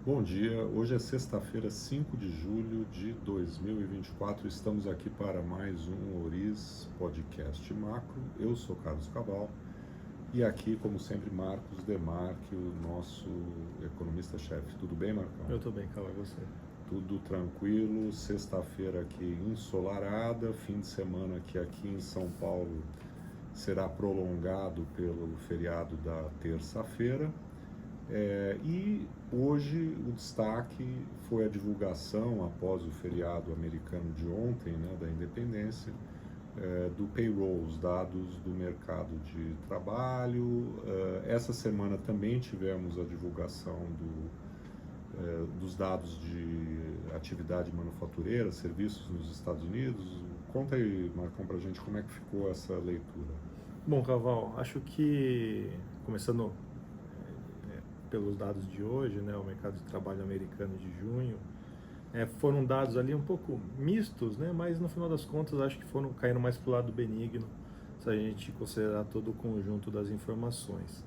Bom dia, hoje é sexta-feira, 5 de julho de 2024. Estamos aqui para mais um Oriz Podcast Macro. Eu sou Carlos Cabal e aqui, como sempre, Marcos Demarque, o nosso economista-chefe. Tudo bem, Marcão? Eu tô bem, Cauã, e você? Tudo tranquilo, sexta-feira aqui ensolarada, fim de semana que aqui em São Paulo será prolongado pelo feriado da terça-feira. E hoje o destaque foi a divulgação, após o feriado americano de ontem, né, da independência, do payroll, os dados do mercado de trabalho. Essa semana também tivemos a divulgação dos dados de atividade manufatureira, serviços nos Estados Unidos. Conta aí, Marcão, pra gente como é que ficou essa leitura. Bom, Caval, acho que, começando pelos dados de hoje, né, o mercado de trabalho americano de junho, foram dados ali um pouco mistos, né, mas no final das contas acho que foram caindo mais para o lado benigno, se a gente considerar todo o conjunto das informações.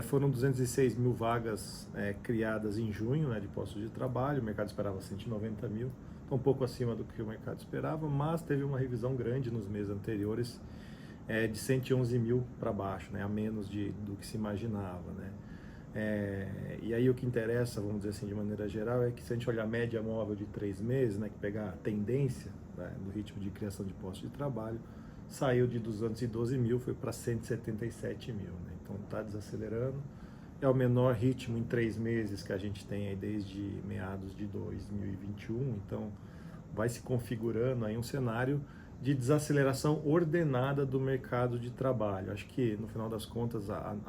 Foram 206 mil vagas criadas em junho, né, de postos de trabalho, o mercado esperava 190 mil, então um pouco acima do que o mercado esperava, mas teve uma revisão grande nos meses anteriores, de 111 mil para baixo, né, a menos do que se imaginava, né. E aí o que interessa, vamos dizer assim, de maneira geral, é que se a gente olhar a média móvel de 3 meses, né, que pegar a tendência, né, do ritmo de criação de postos de trabalho, saiu de 212 mil, foi para 177 mil, né, então está desacelerando, é o menor ritmo em 3 meses que a gente tem aí desde meados de 2021, então vai se configurando aí um cenário de desaceleração ordenada do mercado de trabalho. Acho que, no final das contas,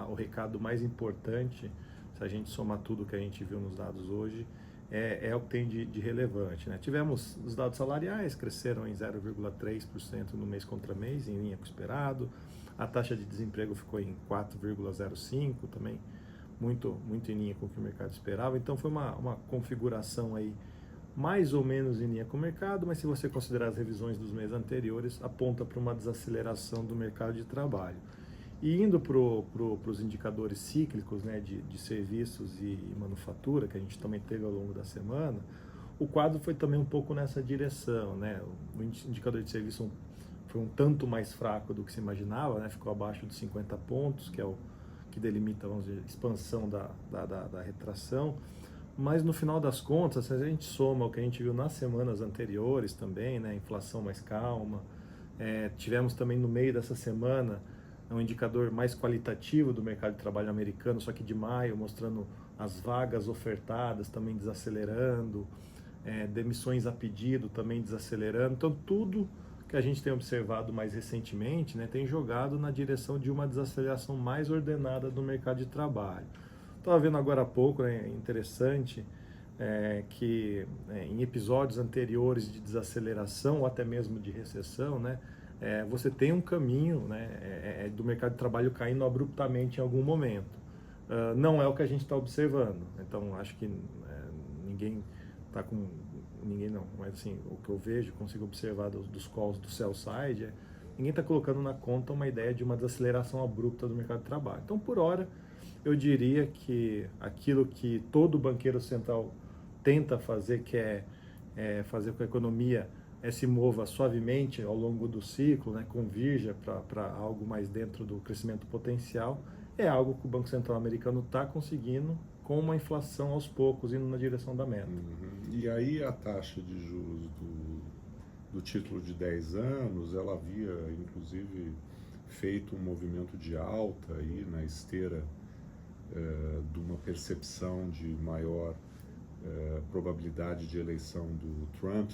o recado mais importante, se a gente somar tudo que a gente viu nos dados hoje, é o que tem de relevante, né? Tivemos os dados salariais, cresceram em 0,3% no mês contra mês, em linha com o esperado. A taxa de desemprego ficou em 4,05%, também muito em linha com o que o mercado esperava. Então, foi uma configuração aí mais ou menos em linha com o mercado, mas se você considerar as revisões dos meses anteriores, aponta para uma desaceleração do mercado de trabalho. E indo para os indicadores cíclicos, né, de serviços e manufatura, que a gente também teve ao longo da semana, o quadro foi também um pouco nessa direção, né? O indicador de serviço foi um tanto mais fraco do que se imaginava, né? Ficou abaixo de 50 pontos, que é o que delimita, vamos dizer, a expansão da retração. Mas no final das contas, se a gente soma o que a gente viu nas semanas anteriores também, né, inflação mais calma, tivemos também no meio dessa semana um indicador mais qualitativo do mercado de trabalho americano, só que de maio, mostrando as vagas ofertadas também desacelerando, demissões a pedido também desacelerando. Então tudo que a gente tem observado mais recentemente, né, tem jogado na direção de uma desaceleração mais ordenada do mercado de trabalho. Estava vendo agora há pouco, né, interessante, que em episódios anteriores de desaceleração ou até mesmo de recessão, né, você tem um caminho, né, do mercado de trabalho caindo abruptamente em algum momento. Não é o que a gente está observando. Então, acho que ninguém está com... Ninguém não, mas assim, o que eu vejo, consigo observar dos calls do sell side, ninguém está colocando na conta uma ideia de uma desaceleração abrupta do mercado de trabalho. Então, por hora, eu diria que aquilo que todo banqueiro central tenta fazer, que é fazer com que a economia se mova suavemente ao longo do ciclo, né, convirja para algo mais dentro do crescimento potencial, é algo que o Banco Central americano está conseguindo com uma inflação aos poucos indo na direção da meta. E aí a taxa de juros do título de 10 anos, ela havia inclusive feito um movimento de alta aí na esteira de uma percepção de maior probabilidade de eleição do Trump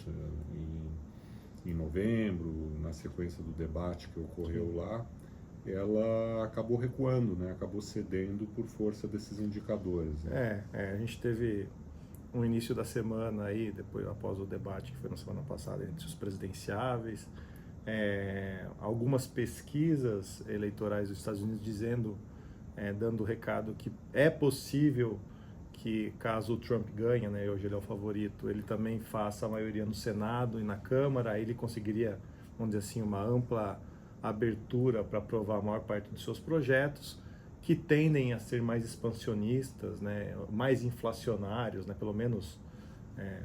em novembro, na sequência do debate que ocorreu lá, ela acabou recuando, né? Acabou cedendo por força desses indicadores. Né? A gente teve um início da semana aí, depois após o debate que foi na semana passada entre os presidenciáveis, algumas pesquisas eleitorais dos Estados Unidos dizendo, dando o recado que é possível que caso o Trump ganhe, né, hoje ele é o favorito, ele também faça a maioria no Senado e na Câmara, aí ele conseguiria, vamos dizer assim, uma ampla abertura para aprovar a maior parte dos seus projetos. que tendem a ser mais expansionistas, né, mais inflacionários, né, pelo menos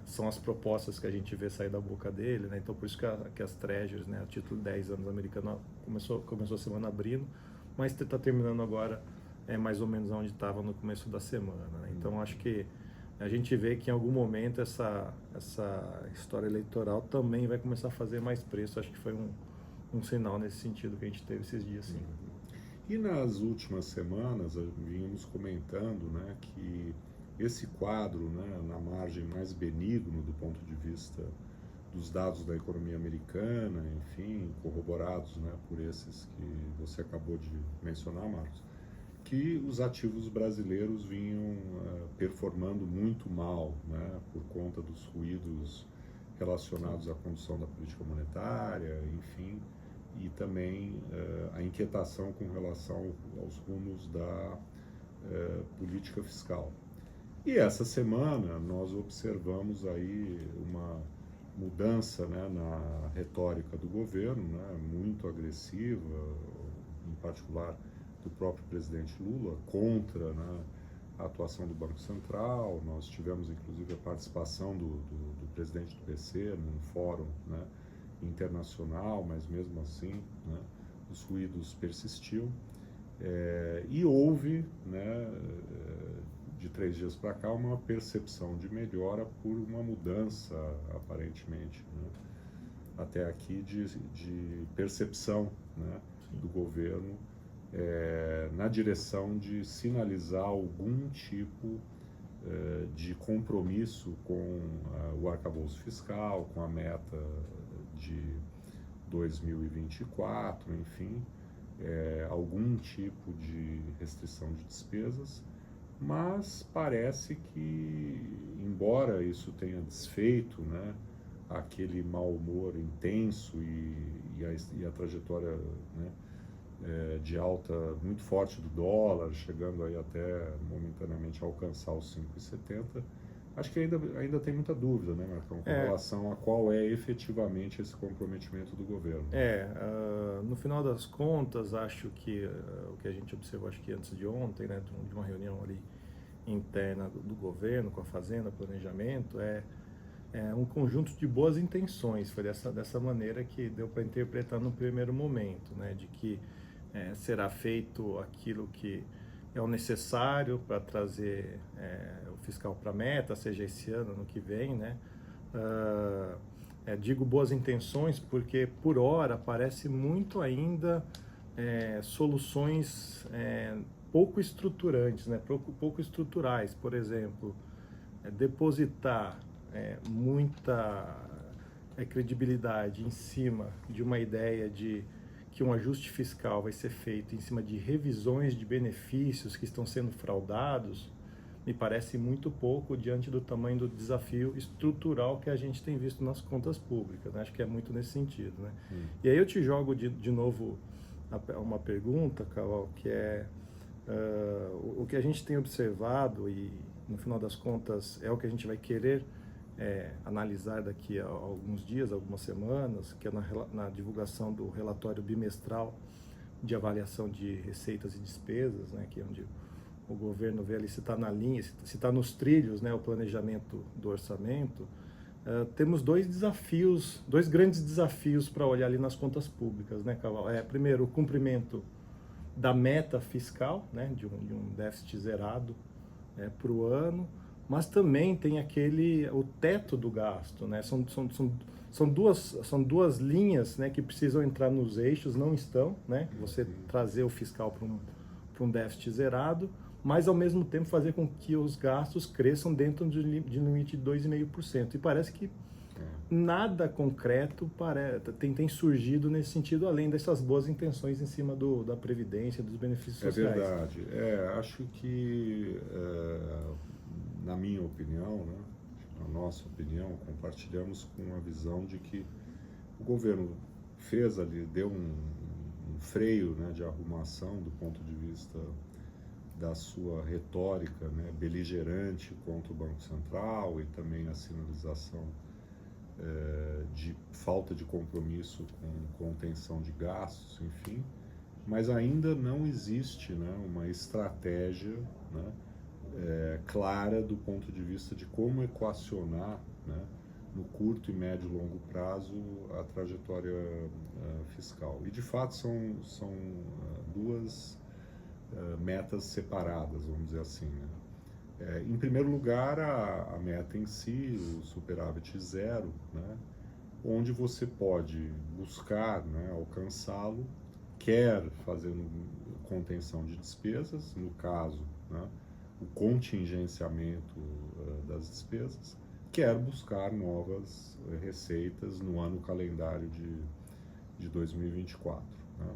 são as propostas que a gente vê sair da boca dele, né? Então por isso que as Treasuries, né, o título 10 anos americano começou a semana abrindo, mas está terminando agora mais ou menos onde estava no começo da semana, né? Então acho que a gente vê que em algum momento essa história eleitoral também vai começar a fazer mais preço. Acho que foi um sinal nesse sentido que a gente teve esses dias, sim. E nas últimas semanas, vínhamos comentando, né, que esse quadro, né, na margem mais benigno do ponto de vista dos dados da economia americana, enfim, corroborados, né, por esses que você acabou de mencionar, Marcos, que os ativos brasileiros vinham performando muito mal, né, por conta dos ruídos relacionados à condução da política monetária, enfim, e também a inquietação com relação aos rumos da política fiscal. E essa semana nós observamos aí uma mudança, né, na retórica do governo, né, muito agressiva, em particular do próprio presidente Lula, contra, né, a atuação do Banco Central. Nós tivemos inclusive a participação do presidente do BC num fórum, né, internacional, mas mesmo assim, né, os ruídos persistiam. E houve, né, de 3 dias para cá, uma percepção de melhora por uma mudança, aparentemente, né, até aqui, de percepção, né, do governo na direção de sinalizar algum tipo de compromisso com o arcabouço fiscal, com a meta de 2024, enfim, algum tipo de restrição de despesas, mas parece que, embora isso tenha desfeito, né, aquele mau humor intenso e a trajetória, né, de alta muito forte do dólar, chegando aí até momentaneamente a alcançar os 5,70, acho que ainda tem muita dúvida, né, Marcão, com relação a qual é efetivamente esse comprometimento do governo. No final das contas, acho que o que a gente observou, acho que antes de ontem, né, de uma reunião ali interna do governo, com a Fazenda, planejamento, um conjunto de boas intenções. Foi dessa maneira que deu para interpretar no primeiro momento, né, de que será feito aquilo que é o necessário para trazer o fiscal para a meta, seja esse ano, ano que vem, né? Digo boas intenções porque, por hora, parece muito ainda soluções pouco estruturantes, né? Pouco estruturais. Por exemplo, depositar muita credibilidade em cima de uma ideia de que um ajuste fiscal vai ser feito em cima de revisões de benefícios que estão sendo fraudados, me parece muito pouco diante do tamanho do desafio estrutural que a gente tem visto nas contas públicas, né? Acho que é muito nesse sentido, né? E aí eu te jogo de novo uma pergunta, Carol, que o que a gente tem observado e, no final das contas, é o que a gente vai querer analisar daqui a alguns dias, algumas semanas, que é na divulgação do relatório bimestral de avaliação de receitas e despesas, né, que é onde o governo vê ali se está na linha, se está nos trilhos, né, o planejamento do orçamento. Temos dois grandes desafios para olhar ali nas contas públicas, né, Caval? Primeiro, o cumprimento da meta fiscal, né, de um déficit zerado para o ano, mas também tem o teto do gasto, né? São duas linhas, né, que precisam entrar nos eixos, não estão, né? Você trazer o fiscal para um déficit zerado, mas ao mesmo tempo fazer com que os gastos cresçam dentro de limite de 2,5%. E parece que nada concreto tem surgido nesse sentido, além dessas boas intenções em cima da Previdência, dos benefícios sociais. É verdade. Acho que, na minha opinião, né, na nossa opinião, compartilhamos com a visão de que o governo fez ali, deu um freio, né, de arrumação do ponto de vista da sua retórica, né, beligerante contra o Banco Central, e também a sinalização de falta de compromisso com contenção de gastos, enfim, mas ainda não existe, né, uma estratégia, né, clara do ponto de vista de como equacionar, né, no curto e médio e longo prazo a trajetória fiscal. E de fato são duas metas separadas, vamos dizer assim, né? Em primeiro lugar, a meta em si, o superávit zero, né, onde você pode buscar, né, alcançá-lo, quer fazendo contenção de despesas, no caso, né, o contingenciamento das despesas, quer buscar novas receitas no ano calendário de 2024. Né?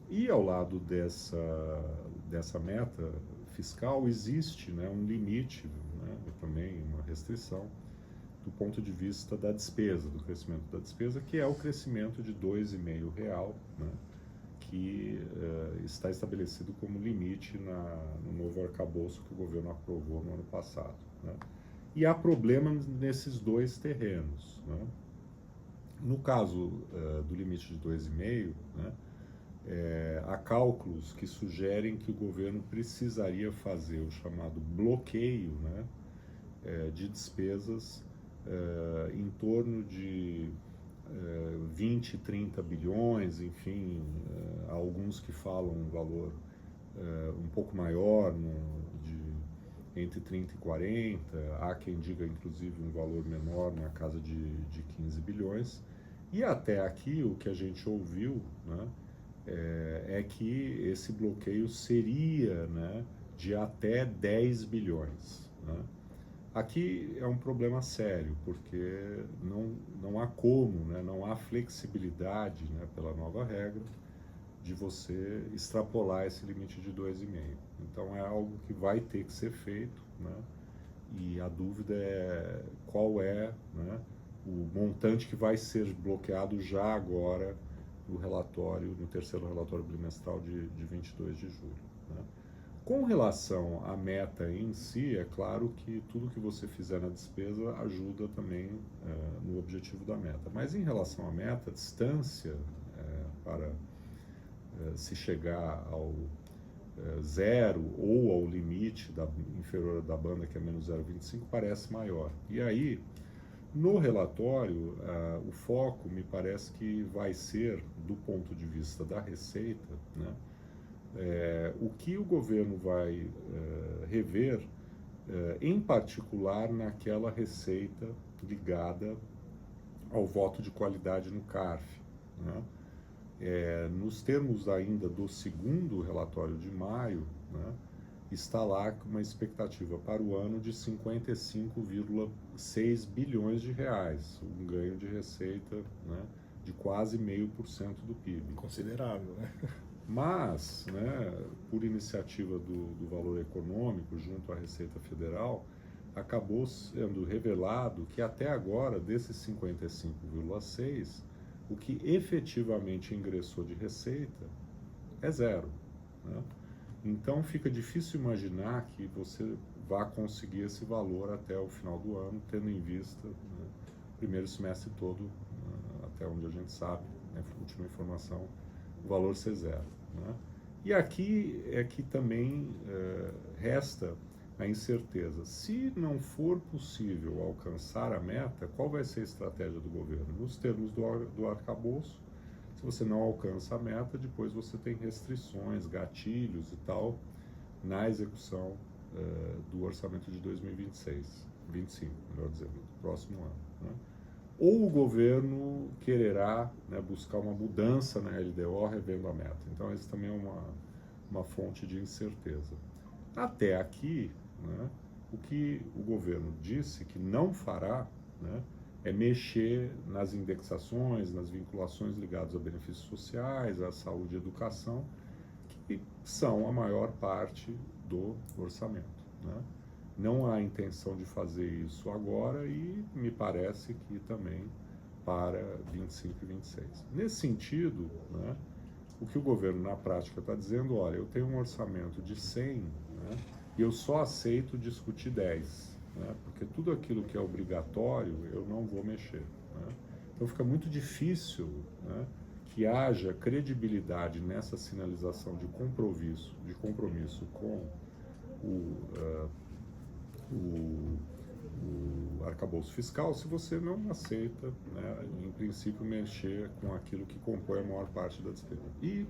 E ao lado dessa meta fiscal existe, né, um limite, né, também uma restrição do ponto de vista da despesa, do crescimento da despesa, que é o crescimento de 2,5 real, né, que está estabelecido como limite no novo arcabouço que o governo aprovou no ano passado. Né? E há problemas nesses dois terrenos. Né? No caso do limite de 2,5, né, há cálculos que sugerem que o governo precisaria fazer o chamado bloqueio, né, de despesas em torno de 20, 30 bilhões, enfim, há alguns que falam um valor um pouco maior, entre 30 e 40, há quem diga inclusive um valor menor na casa de 15 bilhões. E até aqui o que a gente ouviu, né, é que esse bloqueio seria, né, de até 10 bilhões. Né? Aqui é um problema sério, porque não há como, né, não há flexibilidade, né, pela nova regra, de você extrapolar esse limite de 2,5. Então é algo que vai ter que ser feito, né, e a dúvida é qual é, né, o montante que vai ser bloqueado já agora no relatório, no terceiro relatório bimestral de 22 de julho. Né? Com relação à meta em si, é claro que tudo que você fizer na despesa ajuda também no objetivo da meta. Mas em relação à meta, a distância para se chegar ao zero ou ao limite inferior da banda, que é menos 0,25, parece maior. E aí, no relatório, o foco me parece que vai ser, do ponto de vista da receita, né, o que o governo vai rever, em particular naquela receita ligada ao voto de qualidade no CARF. Né? Nos termos ainda do segundo relatório de maio, né, está lá com uma expectativa para o ano de 55,6 bilhões de reais, um ganho de receita, né, de quase 0,5% do PIB. Considerável, né? Mas, né, por iniciativa do Valor Econômico junto à Receita Federal, acabou sendo revelado que até agora, desses 55,6, o que efetivamente ingressou de receita é zero. Né? Então fica difícil imaginar que você vá conseguir esse valor até o final do ano, tendo em vista, né, o primeiro semestre todo, até onde a gente sabe, né, última informação, o valor ser zero. Né? E aqui é que também resta a incerteza. Se não for possível alcançar a meta, qual vai ser a estratégia do governo? Nos termos do arcabouço, se você não alcança a meta, depois você tem restrições, gatilhos e tal, na execução do orçamento de 2026, 25, melhor dizendo, do próximo ano. Né? Ou o governo quererá, né, buscar uma mudança na LDO revendo a meta. Então, esse também é uma fonte de incerteza. Até aqui, né, o que o governo disse que não fará, né, é mexer nas indexações, nas vinculações ligadas a benefícios sociais, à saúde e educação, que são a maior parte do orçamento. Né? Não há intenção de fazer isso agora e me parece que também para 25 e 26. Nesse sentido, né, o que o governo na prática está dizendo, olha, eu tenho um orçamento de 100, né, e eu só aceito discutir 10, né, porque tudo aquilo que é obrigatório eu não vou mexer. Né? Então fica muito difícil, né, que haja credibilidade nessa sinalização de compromisso com o arcabouço fiscal, se você não aceita, né, em princípio, mexer com aquilo que compõe a maior parte da despesa. E,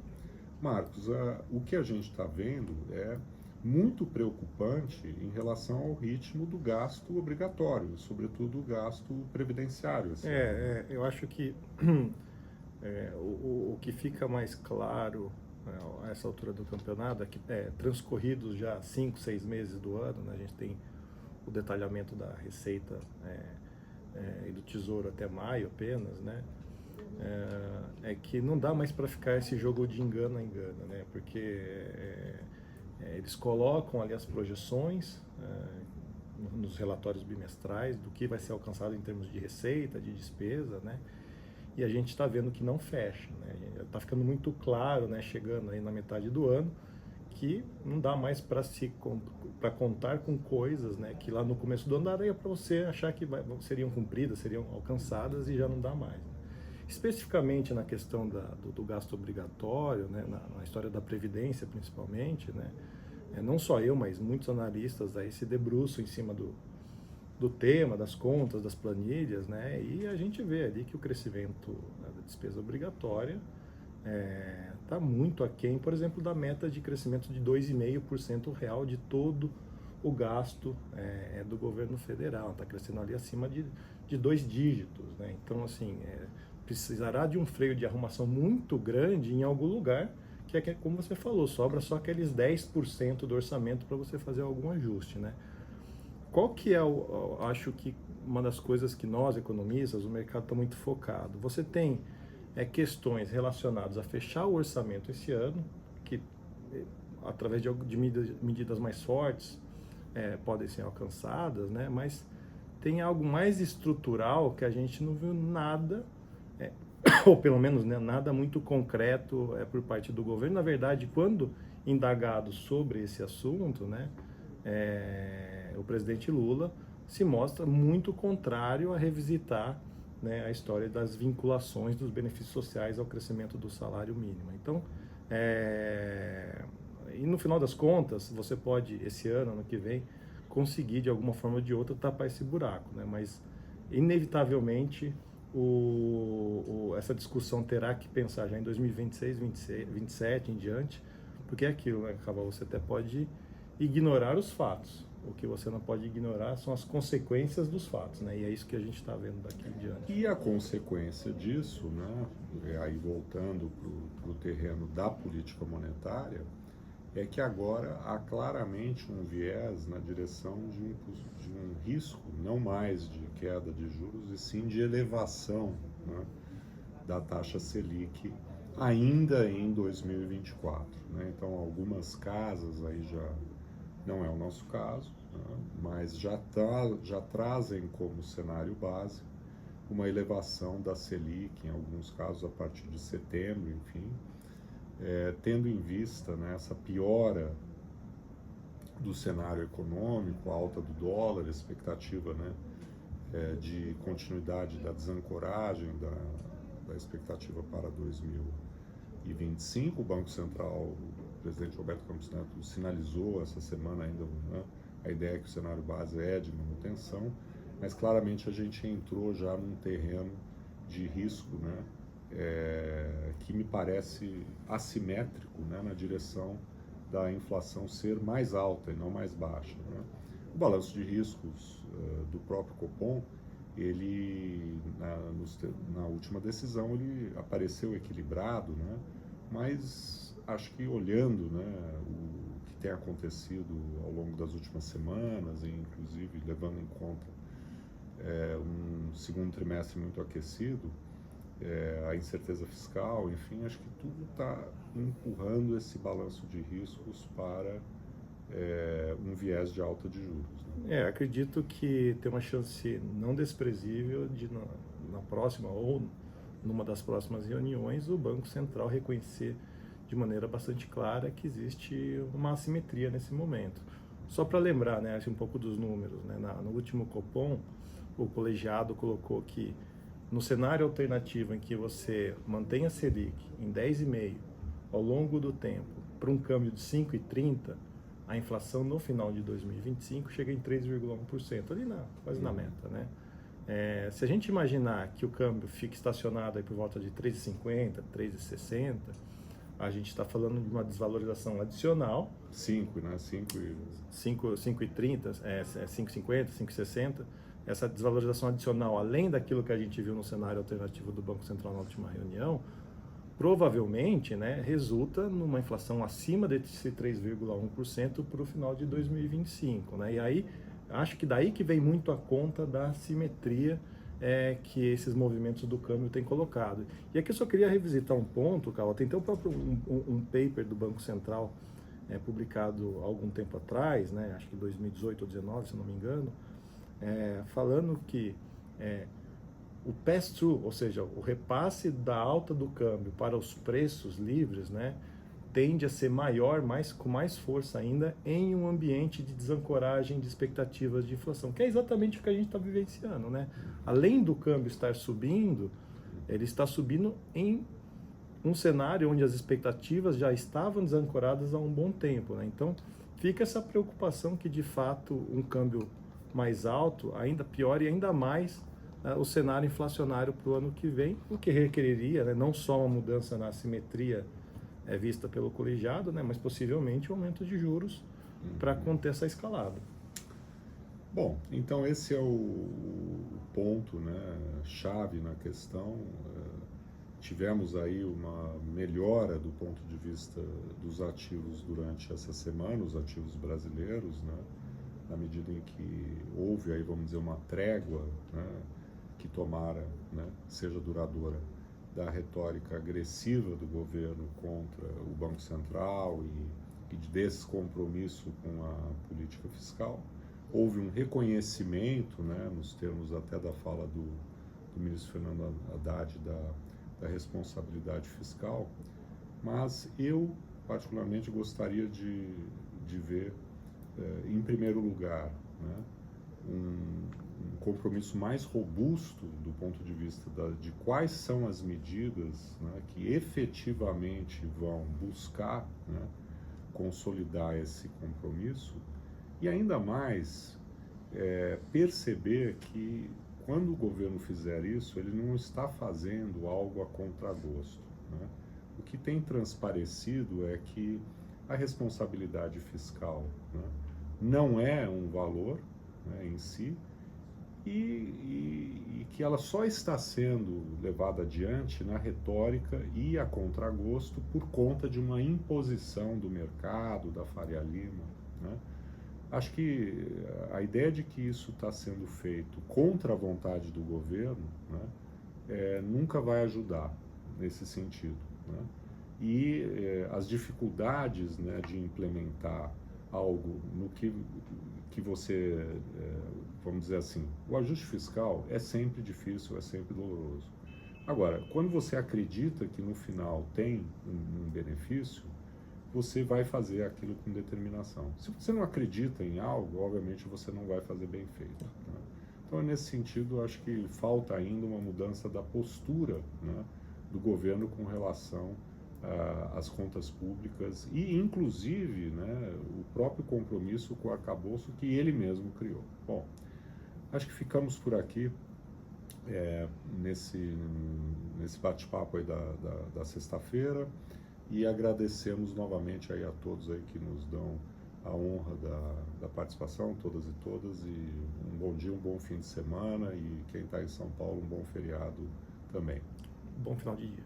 Marcos, o que a gente está vendo é muito preocupante em relação ao ritmo do gasto obrigatório, sobretudo o gasto previdenciário. Assim. Eu acho que o que fica mais claro a essa altura do campeonato é que transcorridos já 5, 6 meses do ano, né, a gente tem o detalhamento da receita e do Tesouro até maio apenas, né? É que não dá mais para ficar esse jogo de engano a engano, né? Porque eles colocam ali as projeções nos relatórios bimestrais do que vai ser alcançado em termos de receita, de despesa, né? E a gente está vendo que não fecha, né? Está ficando muito claro, né? Chegando aí na metade do ano, que não dá mais para contar com coisas, né, que lá no começo do ano daria para você achar que seriam cumpridas, seriam alcançadas, e já não dá mais. Né? Especificamente na questão do gasto obrigatório, né, na história da Previdência principalmente, né, não só eu, mas muitos analistas aí se debruçam em cima do tema, das contas, das planilhas, né, e a gente vê ali que o crescimento da despesa obrigatória está muito aquém, por exemplo, da meta de crescimento de 2,5% real de todo o gasto do governo federal. Está crescendo ali acima de 2 dígitos. Né? Então, assim, precisará de um freio de arrumação muito grande em algum lugar, que é como você falou, sobra só aqueles 10% do orçamento para você fazer algum ajuste. Né? Qual que acho que uma das coisas que nós, economistas, o mercado está muito focado. Você tem questões relacionadas a fechar o orçamento esse ano, que através de medidas mais fortes podem ser alcançadas, né? Mas tem algo mais estrutural que a gente não viu nada, ou pelo menos, né, nada muito concreto por parte do governo. Na verdade, quando indagado sobre esse assunto, né, o presidente Lula se mostra muito contrário a revisitar, né, a história das vinculações dos benefícios sociais ao crescimento do salário mínimo. Então, e no final das contas, você pode, esse ano que vem, conseguir de alguma forma ou de outra tapar esse buraco, né? Mas, inevitavelmente, essa discussão terá que pensar já em 2026, 2027 em diante, porque é aquilo, né, Caval, você até pode ignorar os fatos. O que você não pode ignorar são as consequências dos fatos, né? E é isso que a gente está vendo daqui em diante. E a consequência disso, né, aí voltando para o terreno da política monetária, é que agora há claramente um viés na direção de um risco, não mais de queda de juros, e sim de elevação, né, da taxa Selic ainda em 2024. Né? Então, algumas casas aí já... Não é o nosso caso, né? Mas já trazem como cenário base uma elevação da Selic, em alguns casos a partir de setembro, enfim, tendo em vista, né, essa piora do cenário econômico, a alta do dólar, a expectativa, né, de continuidade da desancoragem da expectativa para 2025, o Banco Central, o presidente Roberto Campos Neto, sinalizou essa semana ainda, né, a ideia é que o cenário base é de manutenção, mas claramente a gente entrou já num terreno de risco, né, que me parece assimétrico, né, na direção da inflação ser mais alta e não mais baixa. Né? O balanço de riscos do próprio Copom, ele na última decisão ele apareceu equilibrado, né? Mas acho que olhando, né, o que tem acontecido ao longo das últimas semanas, e inclusive levando em conta um segundo trimestre muito aquecido, a incerteza fiscal, enfim, acho que tudo está empurrando esse balanço de riscos para um viés de alta de juros. Né? Acredito que tem uma chance não desprezível de na próxima ou numa das próximas reuniões o Banco Central reconhecer de maneira bastante clara que existe uma assimetria nesse momento. Só para lembrar, né, um pouco dos números, né, no último Copom, o colegiado colocou que no cenário alternativo em que você mantém a Selic em 10,5 ao longo do tempo, para um câmbio de 5,30, a inflação no final de 2025 chega em 3,1%, ali quase na meta, né? Se a gente imaginar que o câmbio fique estacionado aí por volta de 3,50, 3,60, a gente está falando de uma desvalorização adicional. 5, né? 5,30, 5,50, 5,60. Essa desvalorização adicional, além daquilo que a gente viu no cenário alternativo do Banco Central na última reunião, provavelmente, né, resulta numa inflação acima desse 3,1% para o final de 2025. Né? E aí, acho que daí que vem muito a conta da assimetria que esses movimentos do câmbio têm colocado. E aqui eu só queria revisitar um ponto, Carol. Tem até um paper do Banco Central publicado há algum tempo atrás, né, acho que 2018 ou 2019, se não me engano, falando que o pass-through, ou seja, o repasse da alta do câmbio para os preços livres, né, tende a ser maior, com mais força ainda, em um ambiente de desancoragem de expectativas de inflação, que é exatamente o que a gente está vivenciando, né? Além do câmbio estar subindo, ele está subindo em um cenário onde as expectativas já estavam desancoradas há um bom tempo, né? Então, fica essa preocupação que, de fato, um câmbio mais alto ainda piore ainda mais o cenário inflacionário para o ano que vem, o que requeriria, né, não só uma mudança na assimetria vista pelo colegiado, né, mas possivelmente um aumento de juros para conter essa escalada. Bom, então esse é o ponto, né, chave na questão. Tivemos aí uma melhora do ponto de vista dos ativos durante essa semana, os ativos brasileiros, né, na medida em que houve aí, vamos dizer, uma trégua, né, que tomara, né, seja duradoura, da retórica agressiva do governo contra o Banco Central e de descompromisso com a política fiscal. Houve um reconhecimento, né, nos termos até da fala do ministro Fernando Haddad, da responsabilidade fiscal, mas eu particularmente gostaria de ver, em primeiro lugar, né, um compromisso mais robusto do ponto de vista de quais são as medidas, né, que efetivamente vão buscar, né, consolidar esse compromisso, e ainda mais perceber que quando o governo fizer isso, ele não está fazendo algo a contragosto, né? O que tem transparecido é que a responsabilidade fiscal, né, não é um valor, né, em si, e que ela só está sendo levada adiante na retórica e a contragosto por conta de uma imposição do mercado, da Faria Lima, né? Acho que a ideia de que isso está sendo feito contra a vontade do governo, né, nunca vai ajudar nesse sentido, né? E as dificuldades, né, de implementar algo no que você, vamos dizer assim, o ajuste fiscal é sempre difícil, é sempre doloroso. Agora, quando você acredita que no final tem um benefício, você vai fazer aquilo com determinação. Se você não acredita em algo, obviamente você não vai fazer bem feito, né? Então, nesse sentido, acho que falta ainda uma mudança da postura, né, do governo com relação às contas públicas e, inclusive, né, o próprio compromisso com o arcabouço que ele mesmo criou. Bom, acho que ficamos por aqui nesse bate-papo aí da sexta-feira. E agradecemos novamente aí a todos aí que nos dão a honra da participação, todas e todas, e um bom dia, um bom fim de semana, e quem está em São Paulo, um bom feriado também. Bom final de dia.